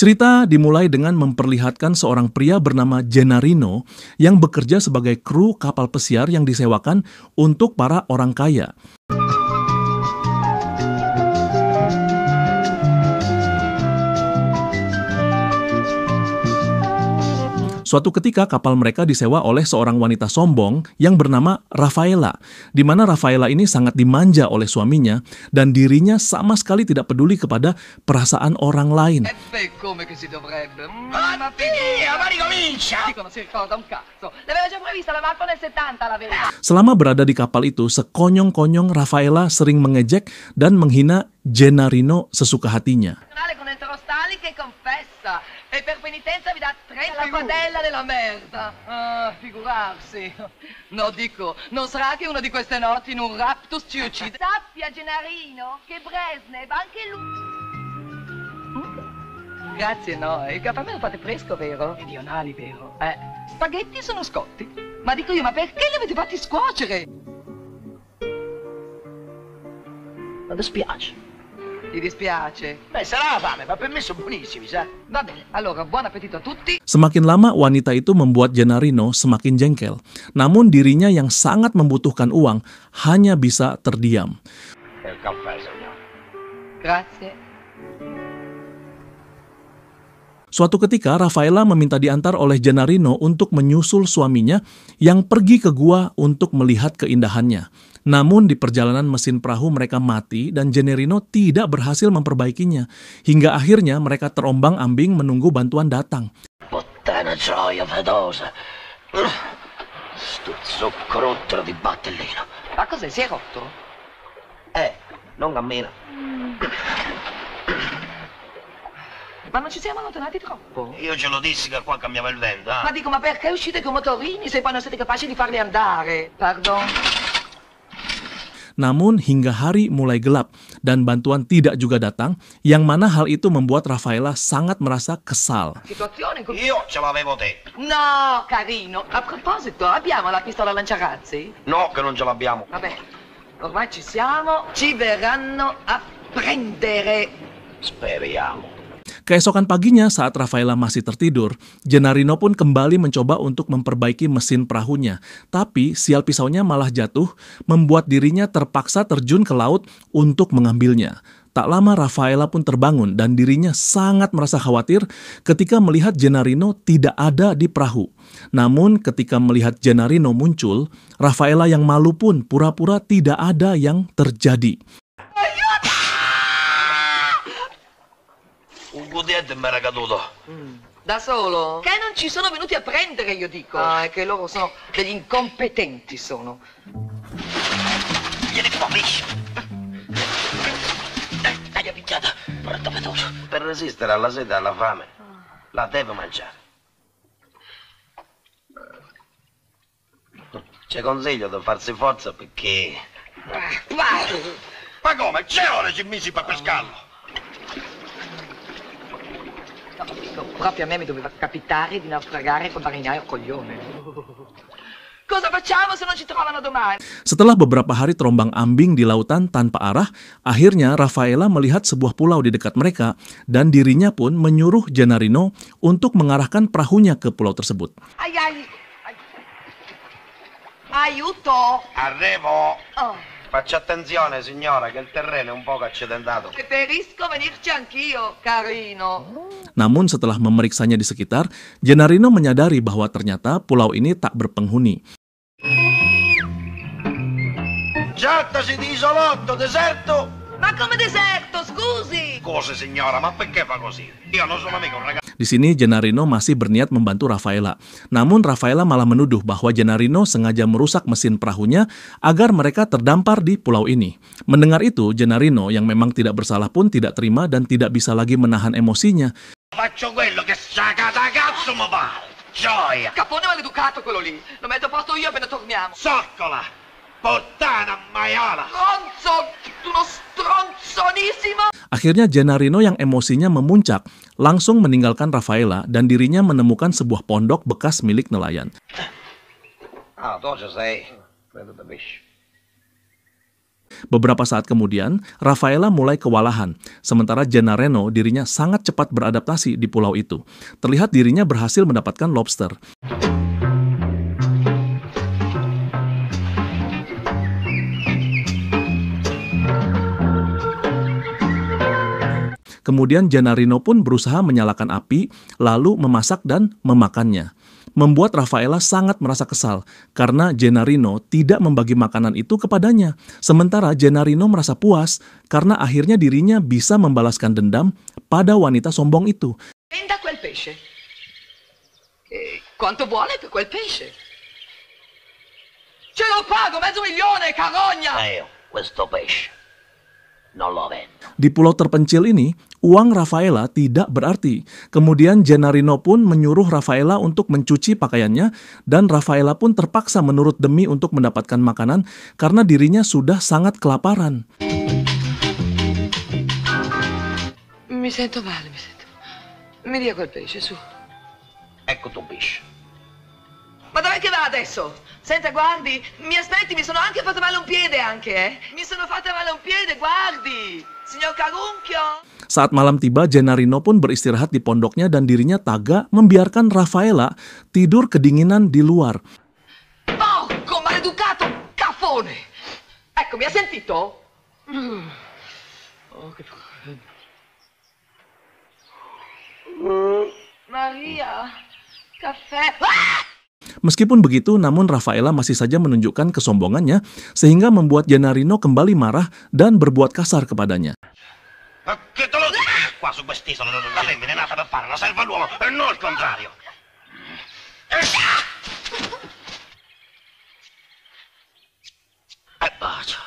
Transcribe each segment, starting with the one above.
Cerita dimulai dengan memperlihatkan seorang pria bernama Gennarino yang bekerja sebagai kru kapal pesiar yang disewakan untuk para orang kaya. Suatu ketika kapal mereka disewa oleh seorang wanita sombong yang bernama Raffaella, di mana Raffaella ini sangat dimanja oleh suaminya dan dirinya sama sekali tidak peduli kepada perasaan orang lain. Selama berada di kapal itu, sekonyong-konyong Raffaella sering mengejek dan menghina Gennarino sesuka hatinya. E per penitenza vi dà 3 la padella della merda. Figurarsi. No, dico, non sarà che una di queste notti in un raptus ci uccide? Sappia, Gennarino, che Brezhnev, anche lui... Grazie, no, il caffè me lo fate fresco, vero? Meridionali, vero? Spaghetti sono scotti. Ma dico io, ma perché li avete fatti scuocere? Non dispiace. Ti dispiace? Beh, sarà la fame, ma per me sono buonissimi, sa? Va bene, allora buon appetito a tutti. Semakin lama wanita itu membuat Gennarino semakin jengkel. Namun dirinya yang sangat membutuhkan uang hanya bisa terdiam. Il caffè, signor. Grazie. Suatu ketika Raffaella meminta diantar oleh Gennarino untuk menyusul suaminya yang pergi ke gua untuk melihat keindahannya. Namun di perjalanan mesin perahu mereka mati dan Gennarino tidak berhasil memperbaikinya. Hingga akhirnya mereka terombang-ambing menunggu bantuan datang. Puttana gioia fedosa. Sto zucchero di battellino. Ma cos'è, si è rotto? Non cammina. Ma non ci siamo allontanati troppo? Io ce lo dissi che qua cambiava il vento, Ma dico, ma perché uscite con motorini se poi non siete capaci di farli andare? Pardon? Namun hingga hari mulai gelap dan bantuan tidak juga datang, yang mana hal itu membuat Raffaella sangat merasa kesal. Io ce l'avevo te. No, carino. A proposito, abbiamo la pistola lanciarazzi? No, che non ce l'abbiamo. Vabbè, ormai ci siamo, ci verranno a prendere. Speriamo. Keesokan paginya saat Raffaella masih tertidur, Gennarino pun kembali mencoba untuk memperbaiki mesin perahunya. Tapi sial pisaunya malah jatuh, membuat dirinya terpaksa terjun ke laut untuk mengambilnya. Tak lama Raffaella pun terbangun dan dirinya sangat merasa khawatir ketika melihat Gennarino tidak ada di perahu. Namun ketika melihat Gennarino muncul, Raffaella yang malu pun pura-pura tidak ada yang terjadi. Un cudetto mi era caduto. Da solo? Che non ci sono venuti a prendere, io dico. È che loro sono degli incompetenti, sono. Vieni qua, pesce. Dai, picchiata. Guarda, fetoso. Per resistere alla sete e alla fame, la deve mangiare. Ci consiglio di farsi forza perché... Ma come? C'è ore ci misi per pescarlo. No, proprio a me mi doveva capitare di naufragare col marinaio coglione. Cosa facciamo se non ci trovano domani? Setelah beberapa hari terombang-ambing di lautan tanpa arah, akhirnya Raffaella melihat sebuah pulau di dekat mereka dan dirinya pun menyuruh Gennarino untuk mengarahkan perahunya ke pulau tersebut. Ai. Aiuto! Arrivo! Oh. Faccia attenzione, signora, che il terreno è un poco accidentato. Preferisco venirci anch'io, carino. Namun setelah memeriksanya di sekitar, Gennarino menyadari bahwa ternyata pulau ini tak berpenghuni. Trattasi di isolotto, deserto. Ma come deserto, scusi! Cosa, signora? Ma perché fa così? Io non sono mica un ragazzo. Di sini Gennarino masih berniat membantu Raffaella. Namun Raffaella malah menuduh bahwa Gennarino sengaja merusak mesin perahunya agar mereka terdampar di pulau ini. Mendengar itu, Gennarino yang memang tidak bersalah pun tidak terima dan tidak bisa lagi menahan emosinya. Faccio quello che sacata cazzo mi pare. Gioia. Capone maleducato quello lì. Lo metto a posto io appena torniamo. Zoccola. Puttana maiala. Stronzo! Uno stronzonissimo! Akhirnya Gennarino yang emosinya memuncak langsung meninggalkan Raffaella dan dirinya menemukan sebuah pondok bekas milik nelayan. Ah, tu ci sei. Vedo da pesce. Beberapa saat kemudian, Raffaella mulai kewalahan, sementara Gennarino dirinya sangat cepat beradaptasi di pulau itu. Terlihat dirinya berhasil mendapatkan lobster. Kemudian Gennarino pun berusaha menyalakan api, lalu memasak dan memakannya. Membuat Raffaella sangat merasa kesal, karena Gennarino tidak membagi makanan itu kepadanya. Sementara Gennarino merasa puas, karena akhirnya dirinya bisa membalaskan dendam pada wanita sombong itu. Venda quel pesce. Quanto vuole per quel pesce? Ce lo pago, $500.000, carogna! Questo pesce non lo vendo. Di pulau terpencil ini, uang Raffaella tidak berarti. Kemudian Gennarino pun menyuruh Raffaella untuk mencuci pakaiannya, dan Raffaella pun terpaksa menurut demi untuk mendapatkan makanan karena dirinya sudah sangat kelaparan. Mi sento male, mi sento. Mi dia quel pesce, su. Ecco tuo pesce. Ma dov'è che va adesso? Senta, guardi, mi aspetti, mi sono anche fatto male un piede Mi sono fatta male un piede, guardi! Signor Carunchio! Saat malam tiba, Gennarino pun beristirahat di pondoknya dan dirinya tega membiarkan Raffaella tidur kedinginan di luar. Porco maleducato cafone! Ecco, mi ha sentito? Oh, che... Maria, caffè... Ah! Meskipun begitu, namun Raffaella masih saja menunjukkan kesombongannya, sehingga membuat Gennarino kembali marah dan berbuat kasar kepadanya. Ma che te lo dico? Qua su quest'isola la femmina è nata per fare la serva all'uomo e non il contrario. E bacio.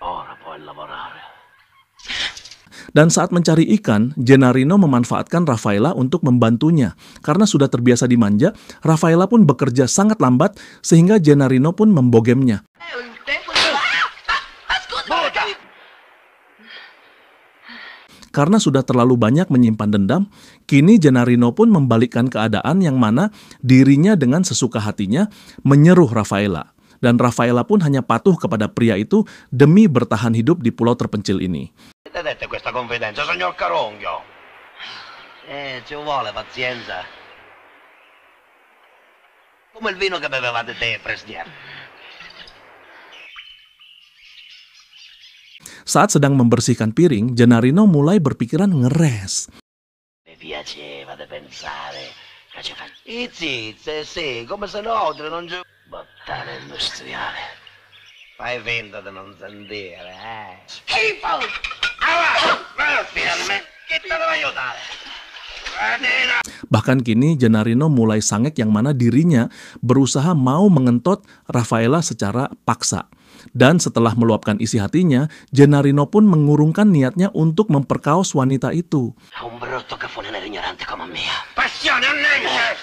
Ora puoi lavorare. Dan saat mencari ikan, Gennarino memanfaatkan Raffaella untuk membantunya. Karena sudah terbiasa dimanja, Raffaella pun bekerja sangat lambat sehingga Gennarino pun membogemnya. Karena sudah terlalu banyak menyimpan dendam, kini Gennarino pun membalikkan keadaan yang mana dirinya dengan sesuka hatinya menyeruh Raffaella. Dan Raffaella pun hanya patuh kepada pria itu demi bertahan hidup di pulau terpencil ini. Vedete questa confidenza, signor Carunchio? Ci vuole pazienza. Come il vino che bevevate te, Presdier. Saat sedang membersihkan piring, Gennarino mulai berpikiran ngeres. Mi piaceva di pensare che ci fa... sì, come se l'odre non c'è... Bottane industriale. Fai finta di non sentire, Schifo! Finalmente, chi te deve aiutare? Bahkan kini Gennarino mulai sangek yang mana dirinya berusaha mau mengentot Raffaella secara paksa. Dan setelah meluapkan isi hatinya, Gennarino pun mengurungkan niatnya untuk memperkaos wanita itu. Un brutto cafone ignorante come me. Passione annegge!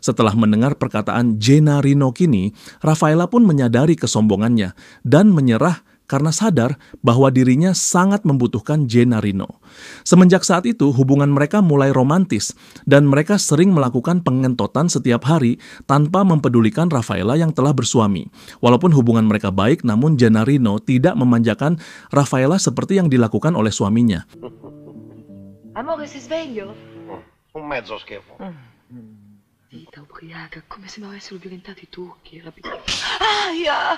Setelah mendengar perkataan Gennarino kini, Raffaella pun menyadari kesombongannya dan menyerah karena sadar bahwa dirinya sangat membutuhkan Gennarino. Semenjak saat itu, hubungan mereka mulai romantis dan mereka sering melakukan pengentotan setiap hari tanpa mempedulikan Raffaella yang telah bersuami. Walaupun hubungan mereka baik, namun Gennarino tidak memanjakan Raffaella seperti yang dilakukan oleh suaminya. Amore, si sveglio? Un mezzo schifo. Vita ubriaca, come se mi avessero violentato i turchi. Aia!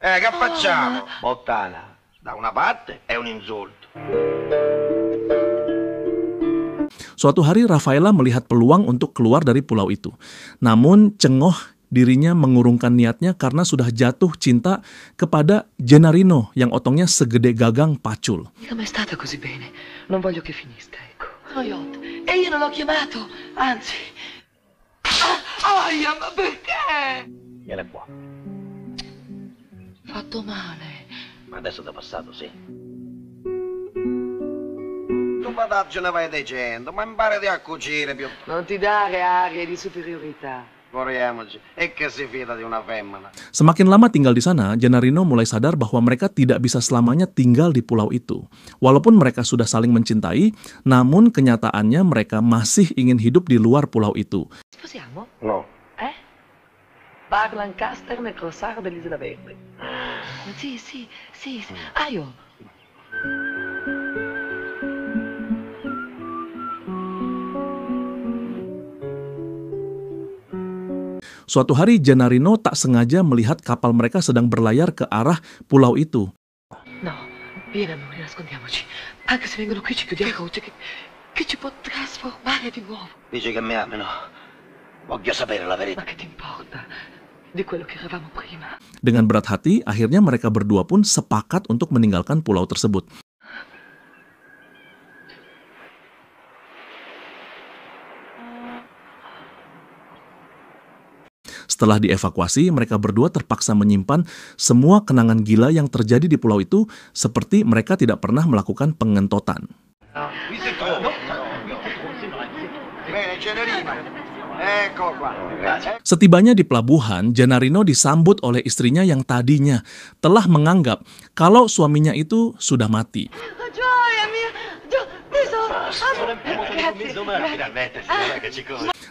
Che facciamo? Bottana, da una parte è un insulto. Suatu hari Raffaella melihat peluang untuk keluar dari pulau itu. Namun cengoh dirinya mengurungkan niatnya karena sudah jatuh cinta kepada Gennarino yang otongnya segede gagang pacul. Mica mai stata così bene. Non voglio che finisca, ecco. E io non l'ho chiamato, anzi. Aia, ma perché? Viene qua. Fatto male. Ma adesso è passato, sì. Tu vadaggene vai dicendo, ma impara a cucire più. Non ti dare arie di superiorità. Corriamoci, e che si fida di una femmina. Semakin lama tinggal di sana, Gennarino mulai sadar bahwa mereka tidak bisa selamanya tinggal di pulau itu. Walaupun mereka sudah saling mencintai, namun kenyataannya mereka masih ingin hidup di luar pulau itu. Sposiamo? No. Bar Lancaster nel Crosaro dell'Isola Verde. Sì, sì, sì, sì. Ayo. Suatu hari Gennarino tak sengaja melihat kapal mereka sedang berlayar ke arah pulau itu. No, vieni amore, nascondiamoci. Anche se vengono qui ci chiudiamo croce che ci può trasformare di nuovo. Dici che mi ami, no? Voglio sapere la Ma verità. che ti importa di quello che eravamo prima? Dengan berat hati, akhirnya mereka berdua pun sepakat untuk meninggalkan pulau tersebut. Setelah dievakuasi, mereka berdua terpaksa menyimpan semua kenangan gila yang terjadi di pulau itu, seperti mereka tidak pernah melakukan pengentotan. Bene, Gennarino. Ecco qua. Grazie. Setibanya di pelabuhan, Gennarino disambut oleh istrinya yang tadinya telah menganggap kalau suaminya itu sudah mati. Gioia mia!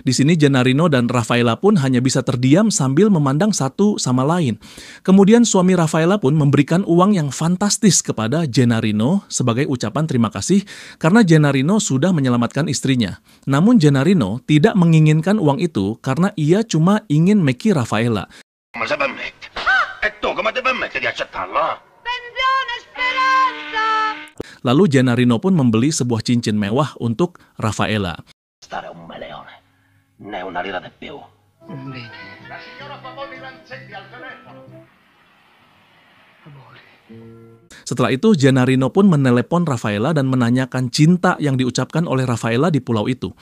Di sini Gennarino dan Raffaella pun hanya bisa terdiam sambil memandang satu sama lain. Kemudian suami Raffaella pun memberikan uang yang fantastis kepada Gennarino sebagai ucapan terima kasih karena Gennarino sudah menyelamatkan istrinya. Namun Gennarino tidak menginginkan uang itu karena ia cuma ingin meki Raffaella. Ma se permette? E tu come ti permetti di accettarlo? Pensione Speranza! Lalu Gennarino pun membeli sebuah cincin mewah untuk Raffaella. Stare un meleone. Ne una lira di più. Bene. Amore. Setelah itu, Gennarino pun menelepon Raffaella dan menanyakan cinta yang diucapkan oleh Raffaella di pulau itu.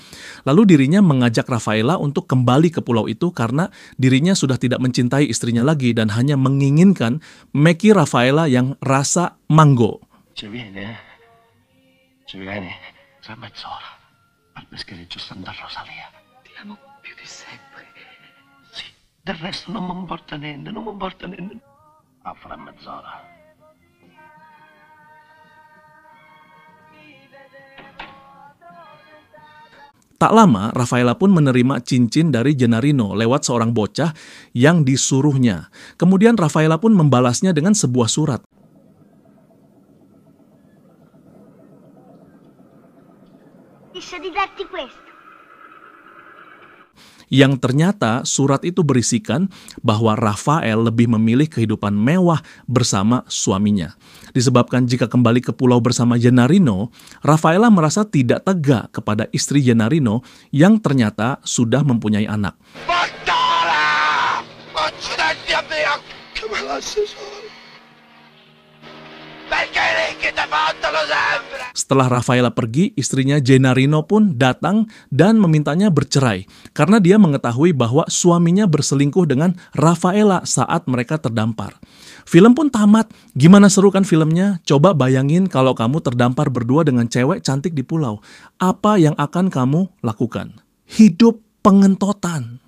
Lalu dirinya mengajak Raffaella untuk kembali ke pulau itu karena dirinya sudah tidak mencintai istrinya lagi dan hanya menginginkan meki Raffaella yang rasa mango. Ci vieni, eh? Ci vieni? Tra mezz'ora. Al peschereccio Santa Rosalia. Ti amo più di sempre. Sì, del resto non mi importa niente, non mi importa niente. A fra mezz'ora. Tak lama, Raffaella pun menerima cincin dari Gennarino lewat seorang bocah yang disuruhnya. Kemudian Raffaella pun membalasnya dengan sebuah surat. Disse di darti questo. Yang ternyata surat itu berisikan bahwa Rafael lebih memilih kehidupan mewah bersama suaminya. Disebabkan jika kembali ke pulau bersama Gennarino, Raffaella merasa tidak tega kepada istri Gennarino yang ternyata sudah mempunyai anak. Battara! Accidenti a me, che me lasci solo. Perché ricchi ti fanno sempre? Setelah Raffaella pergi, istrinya Gennarino pun datang dan memintanya bercerai karena dia mengetahui bahwa suaminya berselingkuh dengan Raffaella saat mereka terdampar. Film pun tamat. Gimana seru kan filmnya? Coba bayangin kalau kamu terdampar berdua dengan cewek cantik di pulau. Apa yang akan kamu lakukan? Hidup pengentotan.